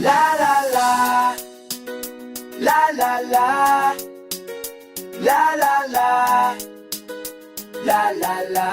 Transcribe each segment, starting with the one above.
La la la, la la la, la la la, la la la.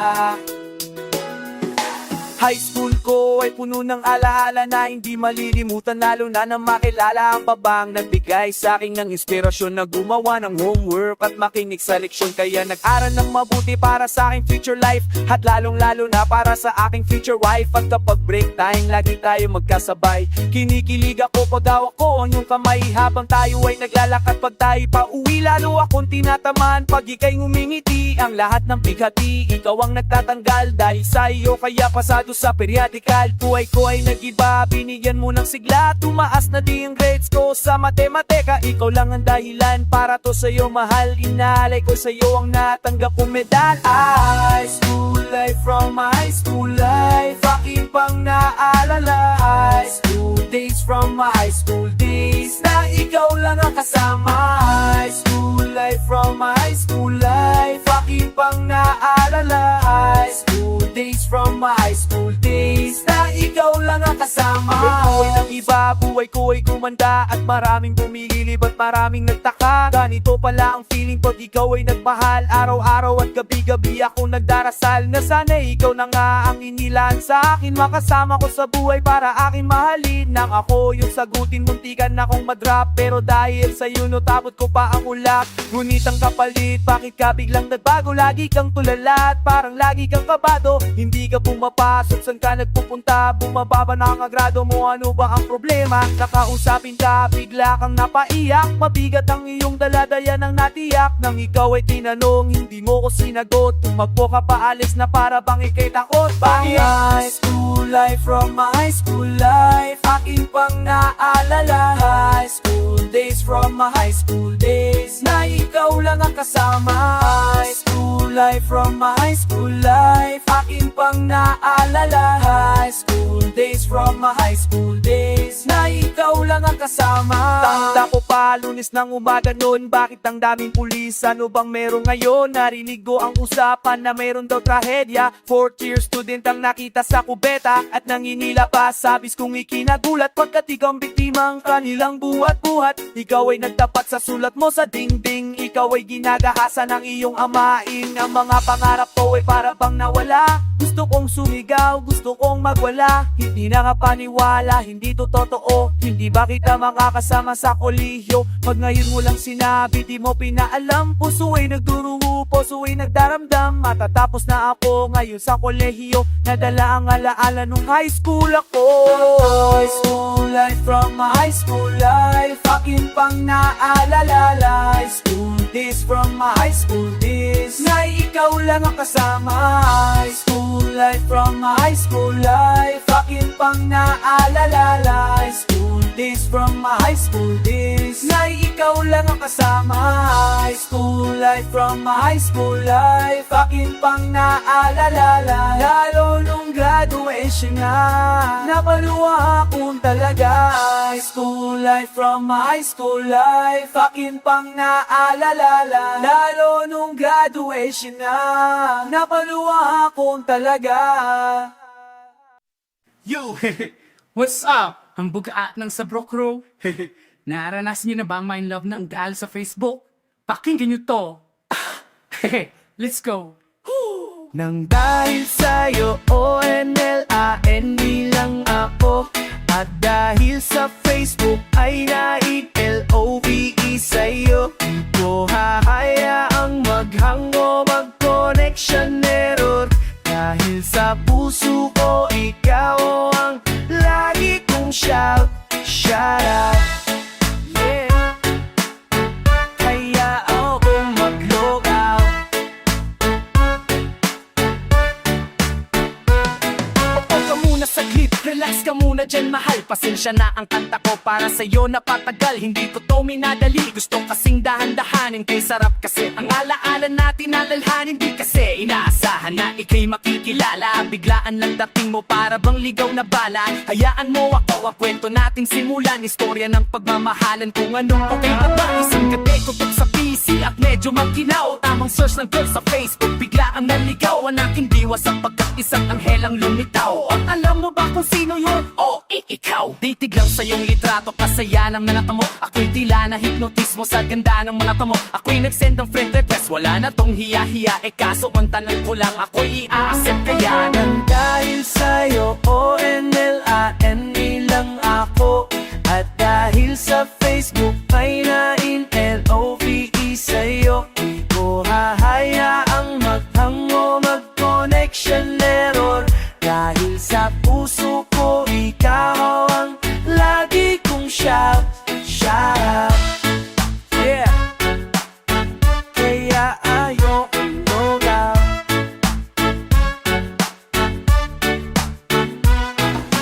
High school ko ay puno ng alaala na hindi malilimutan, lalo na nang makilala ang babang nagbigay sa akin ng inspirasyon na gumawa ng homework at makinig sa leksyon. Kaya nag-aral ng mabuti para sa aking future life, at lalong-lalo na para sa aking future wife. At kapag break time, lagi tayo magkasabay. Kinikilig ako pag hawak ko ang iyong kamay habang tayo ay naglalakad. Pag tayo pa uwi, lalo akong tinatamaan pag ika'y ngumingiti. Ang lahat ng bighati, ikaw ang nagtatanggal dahil sa iyo. Kaya pasado sa periodical, buhay ko ay nag-iba. Binigyan mo ng sigla, tumaas na di yung grades ko sa matematika. Ikaw lang ang dahilan para to sa'yo mahal. Inaalay ko sa'yo ang natanggap kong medal. High school life, from high school life, aking pang naalala. High school days, from my high school days, na ikaw lang ang kasama. High school life, from my high school life, aking pang naalala. High school days, from my high school days, na ikaw lang ang kasama. Buhay ng iba, buhay ko ay gumanda, at maraming bumigilib at maraming nagtaka. Ganito pala ang feeling pag ikaw ay nagmahal. Araw-araw at gabi-gabi ako nagdarasal na sana ikaw na nga ang inilan sa akin. Makasama ko sa buhay para akin mahalin. Nang ako yung sagutin, muntikan na akong madrop, pero dahil sa'yo natabot ko pa ang ulap. Ngunit ang kapalit, bakit ka biglang nagbago? Lagi kang tulala at parang lagi kang kabado. Hindi ka pumapasok, saan ka nagpupunta? Bumababa na ang agrado mo, ano ba ang problema? Nakausapin ka, bigla kang napaiyak. Mabigat ang iyong daladaya ng natiyak. Nang ikaw ay tinanong, hindi mo ko sinagot. Tumakbo ka paalis na para bang ikay takot. Bakit? High school life, from my high school life, aking pang naalala. High school days, from my high school days, na ikaw lang ang kasama. High school life, from my high school life, aking pang naalala. High school days, from my high school days, na ikaw lang ang kasama. Tanda ko pa, Lunes ng umaga noon, bakit ang daming pulis? Ano bang meron ngayon? Narinig ko ang usapan na meron daw trahedya. 4th year student ang nakita sa kubeta at nanginila pa. Sabis kong ikinagulat pagkat ikaw ang biktimang kanilang buhat-buhat. Ikaw ay nagtapat sa sulat mo sa dingding. Ikaw ay ginagahasa ng iyong amain. Ang mga pangarap ko ay para bang nawala. Gusto kong sumigaw, gusto kong magwala. Hindi na nga paniwala, hindi to totoo. Hindi ba kita makakasama sa kolehiyo? Pag ngayon mo lang sinabi, di mo pinaalam. Puso ay nagdurugo, puso ay nagdaramdam. Matatapos na ako ngayon sa kolehiyo. Nadala ang alaala nung high school ako. High school life, from my high school life, aking pang naalala. High school days, from my high school days, na ikaw lang ang kasama. High school life, from my high school life, aking pang naalala. High school days, from my high school days, na ikaw lang ang kasama. High school life, from my high school life, aking pang naalala. Lalo nung graduation na, napaluwa akong talaga. High school life, from my high school life, aking pang naalala. Lalo nung graduation na, napaluwa akong talaga. Yo! What's up? Ang buga ng sa Brook Row. Naranasan niyo na ba ang mind love ng dahil sa Facebook? Pakinggan niyo to. Let's go. Nang dahil sa'yo, ONLAN lang ako. At dahil sa Facebook ay naig-LOVE sa'yo. Di ko hahayaang maghango, mag-connection error. Dahil sa puso ko, ikaw ang lagi kong shout out. Yeah. Kaya ako mag-log out. Upo ka muna saglit, relax ka muna dyan mahal. Pasensya na ang kanta ko para sa'yo napatagal. Hindi ko to minadali, gusto kasing dahan-dahanin. Kay sarap kasi ang alaala natin nalalhanin. Di kasi inaasahan na ika'y makikilala. Biglaan lang dating mo para bang ligaw na bala. Hayaan mo ako ang kwento nating simulan. Istorya ng pagmamahalan kung ano. Okay na ba? Isang gabi tutok sa PC at medyo magkinaw. Tamang search ng girl sa Facebook, bigla ang naligaw, ang aking diwa sapagkat isang anghel ang lumitaw. At alam mo ba kung sino yun? O ikaw. Titig lang sa iyong litrato, kasaya ng nanata mo. Ako'y tila na hipnotismo sa ganda ng mga mo. Ako'y nagsend ng friend request, wala na tong hiya-hiya. Kaso ang tanong ko lang, ako'y i-accept kaya. Nang dahil sa'yo, ONLANE lang ako. At dahil sa Facebook ay na-in-LOVE sa'yo, di ko hahayaang maghango, mag-connection error. Dahil sa puso ko, ikaw ang lagi kong shout. Yeah. Kaya ayokong lugaw.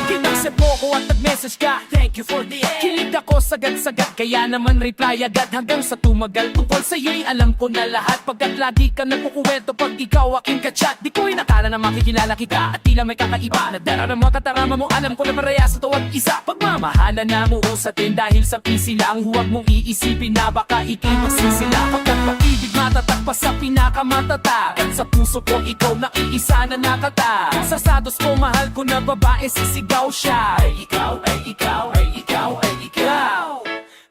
Kinaccept mo ko at nag-message ka, thank you for the end. Kilig ako sagad-sagad, kaya naman reply agad. Hanggang sa tumagal tungkol sa'yo'y alam ko na lahat. Pagkat lagi ka nagkukuwento pag ikaw aking kachat. Di ko'y nakala na makikilala kita at tila may kakaiba. Nadarama katarama mo, alam ko na parehas sa tuwag isa. Pagmamahala na mo sa atin dahil sa PC lang. Huwag mong iisipin na baka ikay magsisila. Pagkat pag-ibig matatak pa sa pinakamatatag. At sa puso ko ikaw na iisa na nakatag. Sa status ko mahal ko na babae, sisigaw siya. Ay ikaw, ay ikaw, ay ikaw, ay ikaw.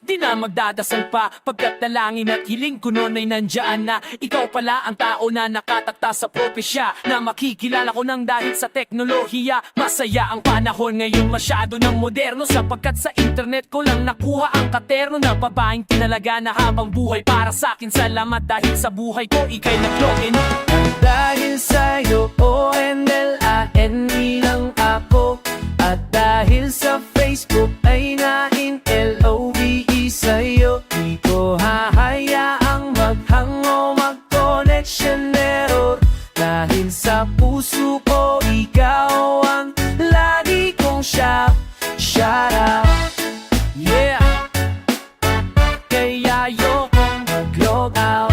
Di na magdadasal pa, pagkat dalangin at hiling ko noon ay nandyan na. Ikaw pala ang tao na nakatakta sa propesya, na makikilala ko nang dahil sa teknolohiya. Masaya ang panahon ngayon, masyado ng moderno, sapagkat sa internet ko lang nakuha ang katerno na babaeng tinalaga na habang buhay para sa'kin. Salamat dahil sa buhay ko, ika'y nag-login. Dahil sa'yo, ONLANE lang ako. At dahil sa Facebook ay na-in-LOVE sa'yo, di ko hahayaang maghango, mag-connection error. Dahil sa puso ko, ikaw ang lagi kong shout out. Yeah. Kaya ayokong mag-log out.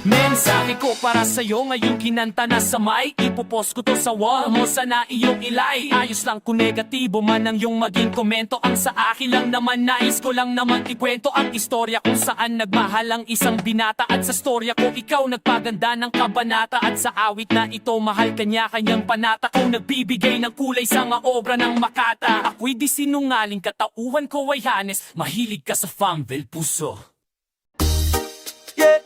Mensahe ko para sa'yo ngayon kinanta na sa mic. Ipopost ko to sa wall mo, sana iyong ilay. Ayos lang kung negatibo man ang iyong maging komento. Ang sa akin lang naman, nais ko lang naman ikwento ang istorya kung saan nagmahal ang isang binata. At sa storya ko ikaw nagpaganda ng kabanata. At sa awit na ito mahal kanya-kanyang panata. Kung nagbibigay ng kulay sa mga obra ng Makata. Ako'y di sinungaling, katauhan ko ay hanes. Mahilig ka sa Farmville puso. Yeah.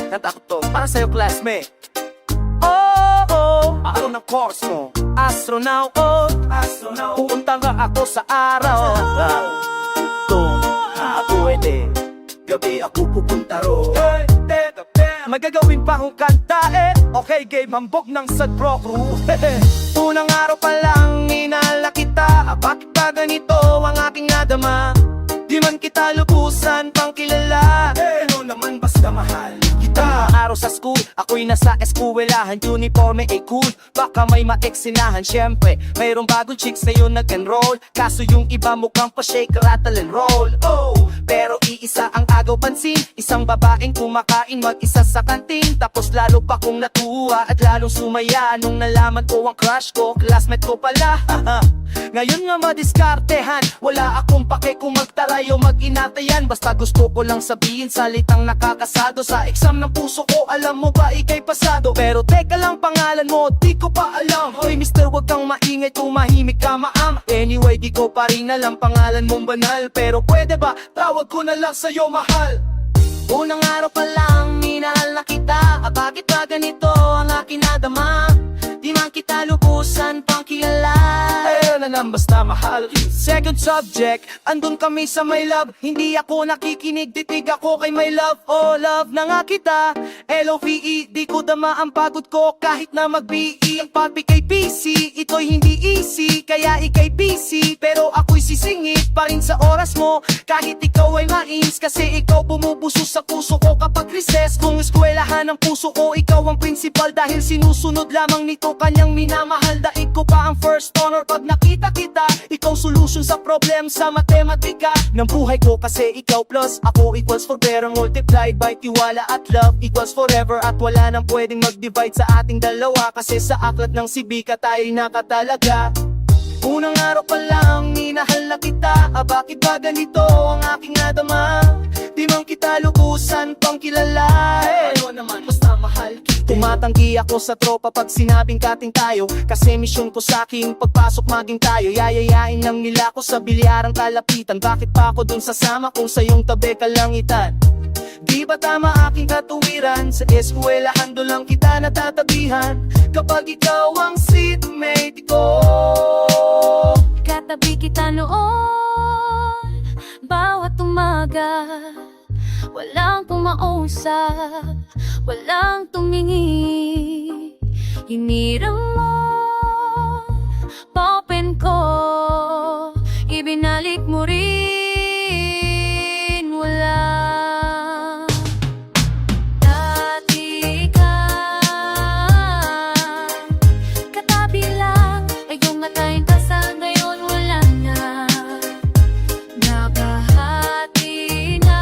Kanta ko to para sa'yo, classmate. Oh, ako ng course mo, astronaut. Pupunta nga ako sa araw. Kung pwede, gabi ako pupunta ro. Magagawin pa akong kanta okay, game, hambog ng sadbro crew. Unang araw pa lang, inala kita. Bakit ba ganito ang aking nadama? Di man kita lubusan pang kilala. Ano naman basta mahal kita. Araw sa school, ako'y nasa eskwelahan. Uniforme ay cool, baka may maeksinahan. Syempre, mayroong bagong chicks na yun nag-enroll. Kaso yung iba mukhang pa-shake, rattle and roll. Oh, pero iisa ang agaw pansin. Isang babaeng kumakain mag-isa sa kantin. Tapos lalo pa kong natuwa at lalong sumaya nung nalaman ko ang crush ko, classmate ko pala. Ngayon nga madiskartehan, wala akong pake kung magtaray o mag-inatayan. Basta gusto ko lang sabihin salitang nakakasado. Sa exam ng puso ko, alam mo ba ikay pasado? Pero teka lang, pangalan mo, di ko pa alam. Hoy mister, wag kang maingay, tumahimik ka maam. Anyway, di ko pa rin alam pangalan mong banal. Pero pwede ba, tawag ko na lang sa'yo mahal. Unang araw pa lang, minahal na kita. Bakit ba ganito ang aking nadama? Di man kita lubusan pang kilala. Ayun na lang basta mahal. Second subject, andun kami sa my love. Hindi ako nakikinig, titig ako kay my love. Oh love na nga kita, LOVE. Di ko dama ang pagod ko kahit na mag-BE. Ang papi kay PC, ito'y hindi easy. Kaya ikay busy, pero ako'y sisingit pa rin sa oras mo. Kahit ikaw ay mais, kasi ikaw bumubuso sa puso ko kapag recess. Kung eskwelahan ng puso ko, ikaw ang principal. Dahil sinusunod lamang nito kanyang minamahal. Daig ko pa ang first honor pag nakita kita. Ikaw solution sa problem sa matematika ng buhay ko, kasi ikaw plus ako equals for better multiplied by tiwala at love equals forever. At wala nang pwedeng mag-divide sa ating dalawa, kasi sa aklat ng sibika tayo'y nakatalaga. Unang araw pa lang, minahal na kita. Bakit ba ganito ang aking nadama? Di man kita lukusan pang kilala. Ano naman, basta mahal kita. Tumatanggi ako sa tropa pag sinabing kating tayo, kasi misyon ko sa aking pagpasok maging tayo. Yayayain lang nila ko sa bilyarang kalapitan. Bakit pa ako dun sasama kung sa iyong tabi kalangitan? Di ba tama aking katuwiran? Sa eskwelahan doon lang kita natatabihan. Kapag ikaw ang seatmate ko, Katabi kita noon, bawat umaga. Walang pumausap, walang tumingi. Hiniram mo, pa-open ko, ibinalik mo rin. Wala. Dati ka, katabi lang, ay gumatay ka sa ngayon wala na. Nakahati na,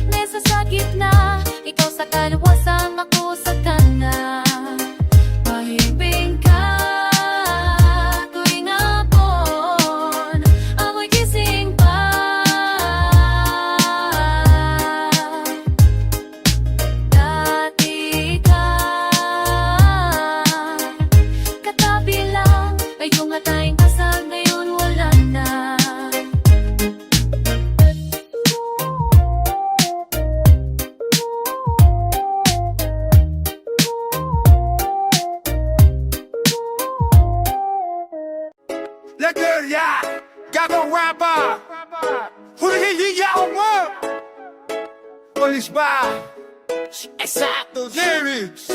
mesa sa gitna, ikaw sa kalawasan, ako sa kanan. Pahibing ka tuwing hapon, ako'y gising pa. Dati ka, katabi lang, ay gumatay ka sa ngayon wala na. Legeria, Gabon rapper, Hulihiyawa, Police Bar, Exacto Lyrics.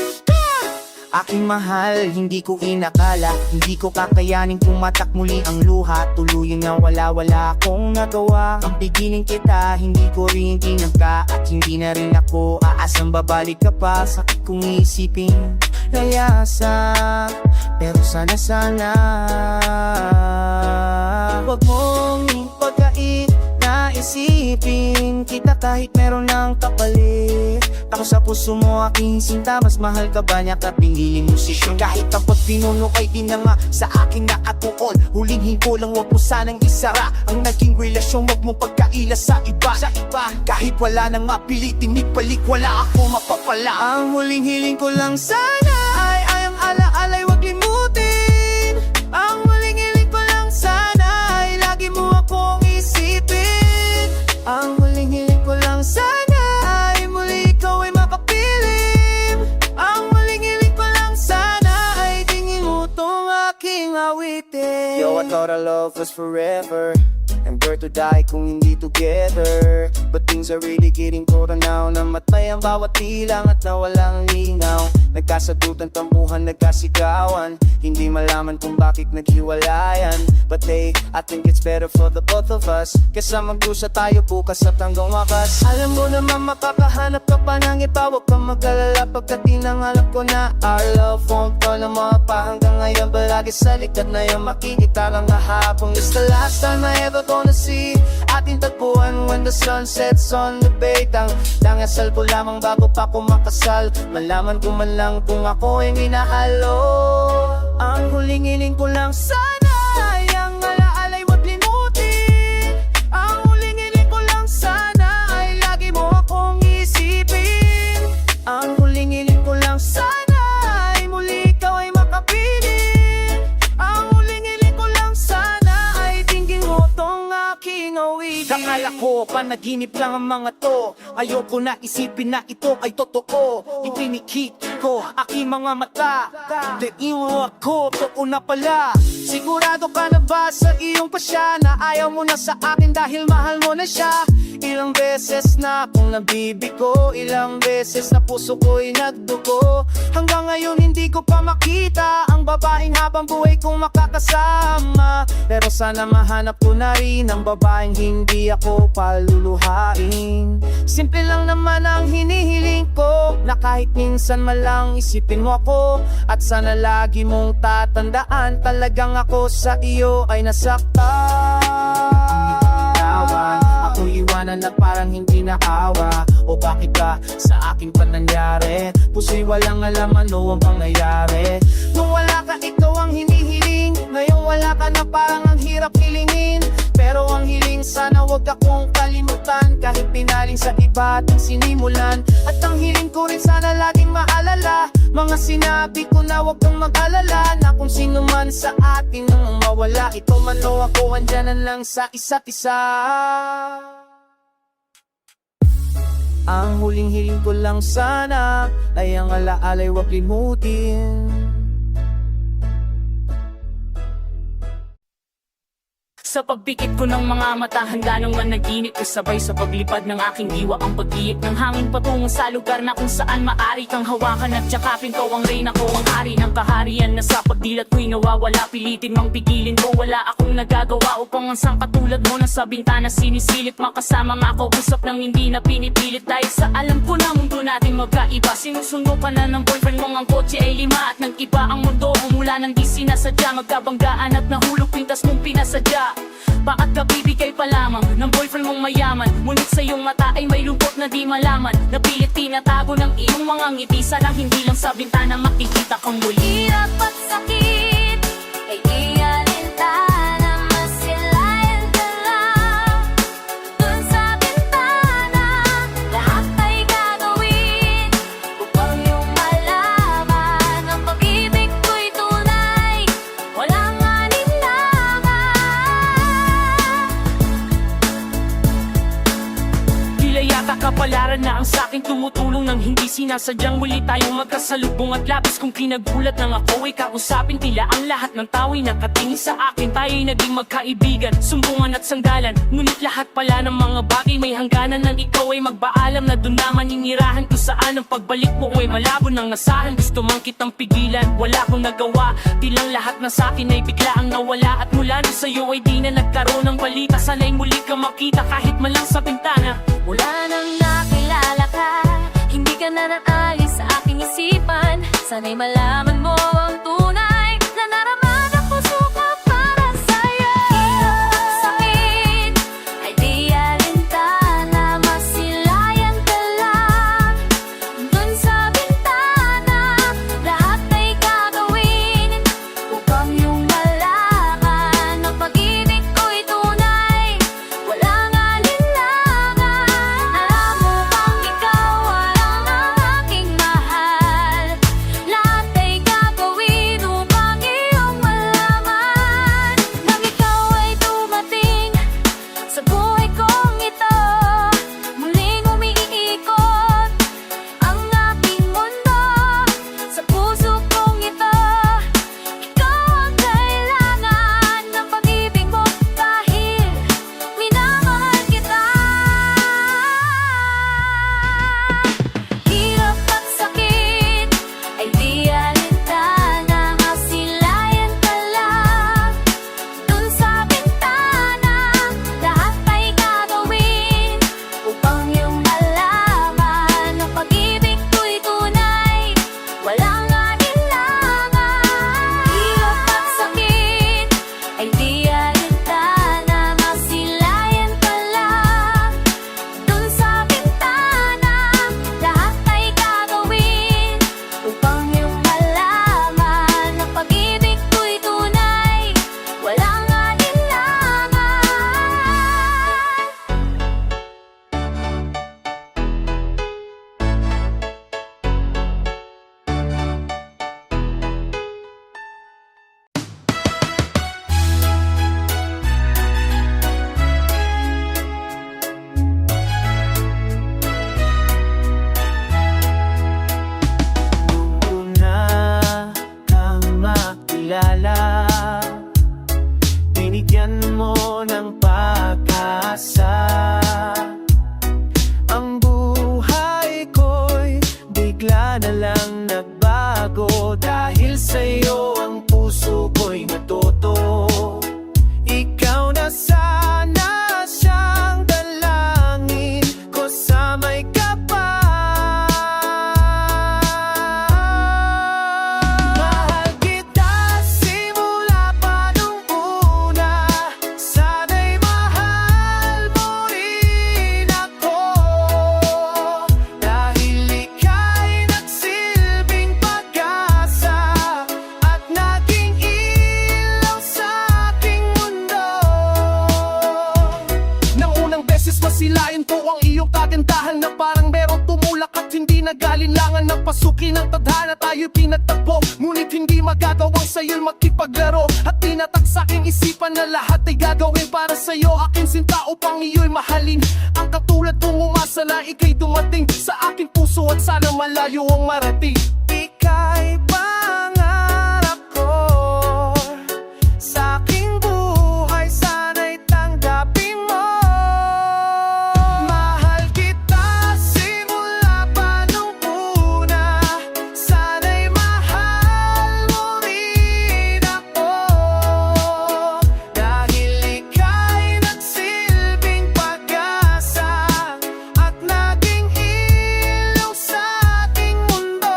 aking mahal, hindi ko inakala, hindi ko kakayanin pumatak muli ang luha. Tuluyan na wala akong nagawa. Ang pigilin kita, hindi ko rin tinagka. At hindi na rin ako aasang babalik ka pa. Sakit kong isipin, layasa. Pero sana wag mong ipagkait na isipin kita kahit meron ng kapalit. Ako sa puso mo aking sinta, mas mahal ka ba niya kapingiling musisyon? Kahit ang pagpinuno kay di na nga sa aking nakatuon. Huling ko lang wag mo sanang isara ang naging relasyon, wag mo pagkaila sa iba. Kahit wala nang mapilitin ibalik, wala ako mapapala. Ang huling hiling ko lang sana ay ang alaalay wag limutin. Ang huling hiling ko lang sana ay lagi mo akong isipin. Ang huling hiling ko lang sana ay muli ikaw ay makapiling. Ang huling hiling ko lang sana ay tingin mo tong aking awitin. Yo, I thought our love was forever, and we're to die kung hindi together. But things are really getting colder now. Namatay ang bawat tilang at nawalang linaw. Nagkasadutan, tampuhan, nagkasigawan. Hindi malaman kung bakit naghiwalayan. But hey, I think it's better for the both of us, kesa magdusa tayo bukas at hanggang wakas. Alam mo naman makakahanap ka pa ng iba. Huwag kang mag-alala pagkat tinangalap ko na our love won't go na mapa hanggang ngayon. Balagi sa likod na yung makikita lang kahapon. It's the last time I ever gonna see ating tagpuan when the sun sets on the bay. Dangasal ko lamang bago pa ko makasal. Malaman ko man lang kung ako ay minahalo. Ang huling hiling ko lang sana ay ang alaalay wag limutin. Ang huling hiling ko lang sana ay lagi mo akong isipin. Ang huling hiling ko lang sana ay muli ikaw ay makapiling. Ang huling hiling ko lang sana ay tingin mo tong aking awitin. Akala ko panaginip lang ang mga to. Ayoko na isipin na ito ay totoo. Itinikit ko aking mga mata. Tingin mo ako, totoo na pala. Sigurado ka na ba sa iyong pasya na ayaw mo na sa akin dahil mahal mo na siya? Ilang beses na akong nabibigo, ilang beses na puso ko'y nagdugo. Hanggang ngayon hindi ko pa makita ang babaeng habang buhay kong makakasama. Pero sana mahanap ko na rin ang babaeng hindi ako paluluhain. Simple lang naman ang hinihiling ko, na kahit minsan malang isipin mo ako. At sana lagi mong tatandaan, talagang ako sa iyo ay nasaktan. Ako iwanan na parang hindi naawa. O bakit ba sa akin pa nangyari? Puso'y walang alam ano ang pangyayari. Nung wala ka, ikaw ang hindi parang ang hirap hilingin, pero ang hiling sana wag akong kalimutan. Kahit pinaling sa iba at ang sinimulan, at ang hiling ko rin sana laging maalala mga sinabi ko na wag kang mag-alala, na kung sino man sa atin ang mawala, ito man o ako, andyanan lang sa isa't isa. Ang huling hiling ko lang sana ay ang alaala'y wag limutin. Sa pagpikit ko ng mga mata, handa nang managinip, kasabay sa paglipad ng aking diwa ang pag-iip ng hangin patungo sa lugar na kung saan maari kang hawakan at yakapin ko. Ang reyna ko, ang hari ng kaharian na sa pagdilat ko'y nawawala. Pilitin mang pigilin ko, wala akong nagagawa upang ang sangkatulad mo na sa bintana sinisilip. Makasama makausap ng hindi na pinipilit, dahil sa alam ko na mundo natin magkaiba. Sinusundo ka na ng boyfriend mong ang kotse ay lima, at nag-iba ang mundo mula nang di sinasadya. Magkabanggaan at nahulog pintas mong pinasadya. Bakit ka bibigay pa lamang ng boyfriend mong mayaman? Ngunit sa iyong mata ay may lungkot na di malaman. Napilit tinatago ng iyong mga ngiti, sanang hindi lang sa bintana makikita kang muli. Hirap at sakit ay di alintana, masilayan ka lang. Dun sa bintana, lahat ay gagawin upang iyong malaman ang pag-ibig ko'y tunay, walang alinlangan. Tila yata kapalaran na ang sakin tumutulong nang hindi sinasadyang muli tayong magkasalubong. At labis kong kinagulat nang ako ay kausapin, tila ang lahat ng tao ay nakatingin sa akin. Tayo'y naging magkaibigan, sumbungan at sanggalan, ngunit lahat pala ng mga bagay may hangganan. Nang ikaw ay magbaalam na doon naman inirahan ko saan ang pagbalik mo ay malabo ng asahan. Gusto mang kitang pigilan, wala akong nagawa, tilang lahat na sakin ay bigla ang nawala. At mula na sa'yo ay di na nagkaroon ng balita, sana'y muli ka makita kahit man lang sa bintana. Mula nang nakilala ka, hindi ka na naalis sa aking isipan. Sana'y malaman mo ang tunay na naraman ang puso ko para sa'yo. Hirap at sakit ay di alintana, masilayan ka lang. Dun sa bintana, lahat ay gagawin upang iyong malaman ang pag-ibig ko'y tunay, walang alinlangan. Alam mo bang ikaw ang aking mahal, lahat ay gagawin upang iyong malaman. Nang ikaw ay dumating sa buhay kong ito, muling umiikot ang aking mundo. Sa puso kong ito, ikaw ang kailangan ng pag-ibig mo, dahil minamahal kita. Hirap at sakit ay di alintana, masilayan ka lang. Dun sa bintana, lahat ay gagawin upang iyong malaman ang pag-ibig ko'y tunay, walang alinlangan. Hirap at sakit ay di alintana, masilayan ka lang. Dun sa bintana, lahat ay gagawin upang iyong malaman ang pag-ibig ko'y tunay, walang alinlangan. Una kang makilala, binigyan mo ng pag-asa. Ang buhay ko'y bigla na lang nagbago, dahil sa'yo ang puso ko'y natuto. Ikaw na sana siyang dalangin ko sa may kapal. Mahal kita simula pa nung una, sana'y mahal mo pinag-alinlangan na pasukin ang tadhana, tayo pinagtagpo. Ngunit hindi magagawang sa'yo'y makipaglaro. At tinatak sa'king isipan na lahat ay gagawin para sa'yo. Aking sinta upang iyo'y mahalin. Ang katulad kong umasa na ika'y dumating sa aking puso at sana malayo ang marating. Ika'y pangarap ko sa aking buhay, sana'y tanggapin mo. Mahal kita simula pa nung una, sana'y mahal mo rin ako. Dahil ika'y nagsilbing pag-asa at naging ilaw sa aking mundo.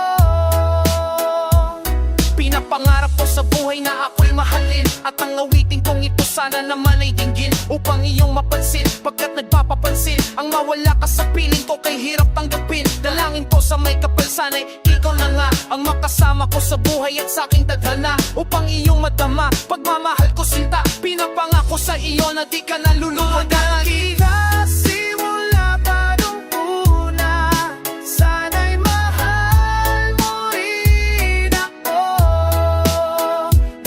Pinapangarap ko sa buhay na ako'y mahalin, at ang awitin kong ito sana naman ay dinggin upang iyong mapansin. Pagkat nagpapapansin ang mawala ka sa piling ko, kay hirap tanggapin. Dalangin ko sa may kapal, sana'y ikaw na nga ang makasama ko sa buhay at sa aking tadhana, upang iyong madama pagmamahal ko sinta. Pinapangako sa iyo na di ka naluluwagan. Kita simula pa nung una, sana'y mahal mo rin ako.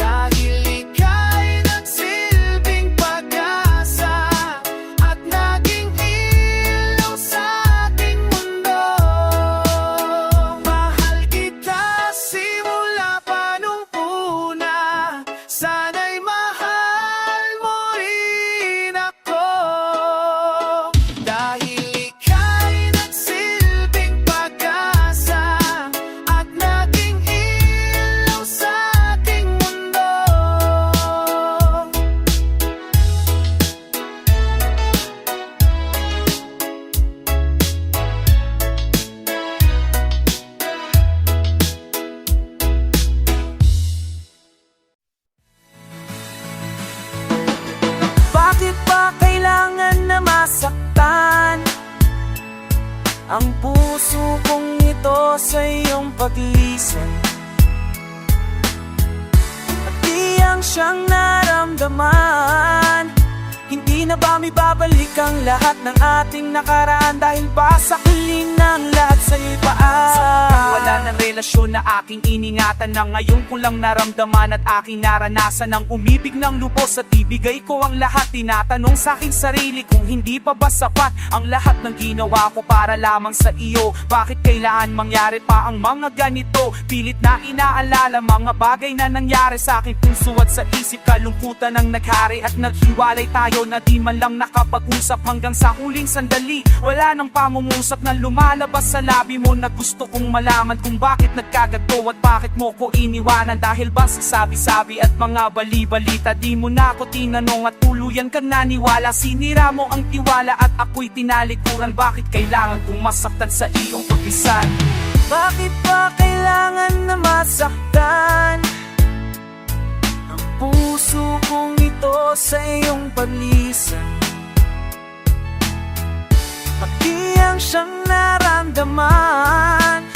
Dahil ika'y nagsilbing pag-asa at naging ilaw sa aking mundo. Mahal kita simula pa nung una, sana'y mahal mo rin ako. Dahil ika'y nagsilbing pag-asa at naging ilaw sa aking mundo. Bakit ba kailangan na masaktan ang puso kong ito sa iyong paglisan? At tiyang siyang naramdaman. Hindi na ba may babalik ang lahat ng ating nakaraan? Dahil ba sa kiling ng lahat sa'yo'y paan? Wala ng relasyon na aking iningatan, na ngayon ko lang naramdaman at aking naranasan ang umibig ng lubos at ibigay ko ang lahat. Tinatanong sa aking sarili kung hindi pa ba sapat ang lahat ng ginawa ko para lamang sa iyo. Bakit kailangan mangyari pa ang mga ganito? Pilit na inaalala mga bagay na nangyari sa aking puso at sa isip. Kalungkutan ang naghari at naghiwalay tayo na di man lang nakapag-usap hanggang sa huling sandali. Wala nang pangungusap na lumalabas sa labi mo, na gusto kong malaman kung bakit nagkagato at bakit mo ko iniwanan. Dahil ba sa sabi-sabi at mga bali-balita, di mo na ako tinanong at tuluyan ka naniwala. Sinira mo ang tiwala at ako'y tinalikuran. Bakit kailangan kong masaktan sa iyong pagpisan? Bakit ba kailangan na masaktan ang puso kong ito sa iyong paglisan? Pati ang siyang naramdaman.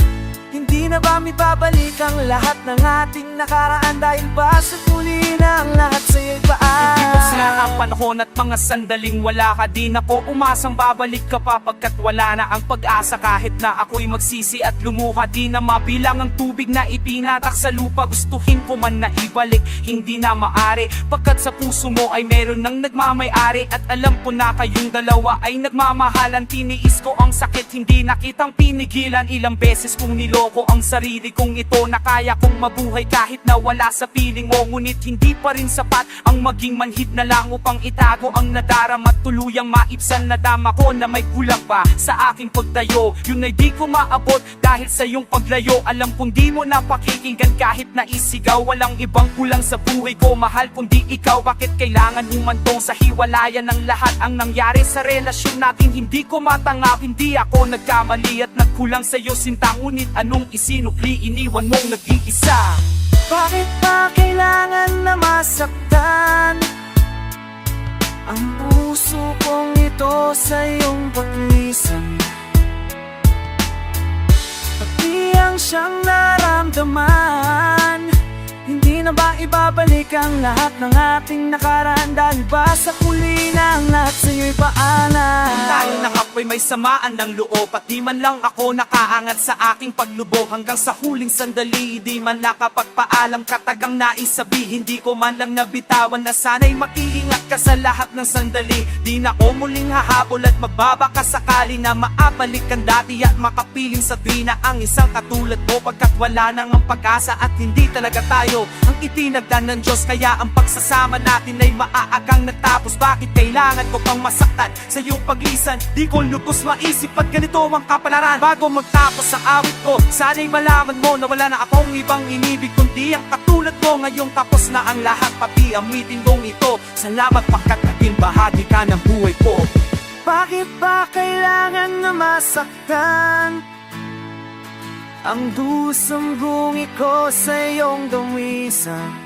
Hindi na ba may babalik ang lahat ng ating nakaraan? Dahil ba sa huli na ang lahat sa'yo'y paan? Ipos na ang panahon at mga sandaling wala ka, di na ko umasang babalik ka pa, pagkat wala na ang pag-asa. Kahit na ako'y magsisi at lumuha, di na mabilang ang tubig na ipinatak sa lupa. Gustuhin ko man na ibalik, hindi na maari, pagkat sa puso mo ay meron nang nagmamay-ari. At alam ko na kayong dalawa ay nagmamahalan. Tiniis ko ang sakit, hindi na kitang pinigilan. Ilang beses kong niloko ang sarili kong ito, na kaya kong mabuhay kahit na wala sa piling mo. Ngunit hindi pa rin sapat ang maging manhid na lang upang itago ang nadarama at tuluyang maibsan. Nadama ko na may kulang pa sa aking pagtayo, yun ay di ko maabot dahil sa iyong paglayo. Alam kong di mo na pakikinggan kahit na isigaw. Walang ibang kulang sa buhay ko, mahal kundi ikaw. Bakit kailangan humantong sa hiwalayan ng lahat ang nangyari sa relasyon natin? Hindi ko matanggap, hindi ako nagkamali at nagkulang sa'yo sinta. Ngunit anong isinukli, iniwan mong naging isa? Bakit ba kailangan na masaktan ang puso kong ito sa iyong paglisan? Pati ang siyang naramdaman. Hindi na ba ibabalik ang lahat ng ating nakaraan dahil ba sa huli na ang lahat sa'yo'y paalam. Tayo ng apoy may samaan ng loob at di man lang ako nakaangat sa aking paglubog. Hanggang sa huling sandali, di man nakapagpaalam. Katagang nais sabihin, di ko man lang nabitawan na sana'y makiingat ka sa lahat ng sandali. Di na ako muling hahabol at magbabaka sakali na maabalik ang dati at makapiling sa tuwina ang isang katulad mo, pagkat wala nang ang pag-asa at hindi talaga tayo ang itinagdan ng Diyos. Kaya ang pagsasama natin ay maaagang natapos. Bakit kailangan ko pang masaktan sa iyong paglisan? Di ko lubos maisip at ganito ang kapalaran. Bago magtapos ang awit ko, sana'y malaman mo na wala na akong ibang inibig kundi ang katulad mo. Ngayong tapos na ang lahat, pati ang meeting kong ito. Salamat pagkat naging bahagi ka ng buhay ko. Bakit ba kailangan na masaktan ang dusong bungi ko sa iyong dawisan?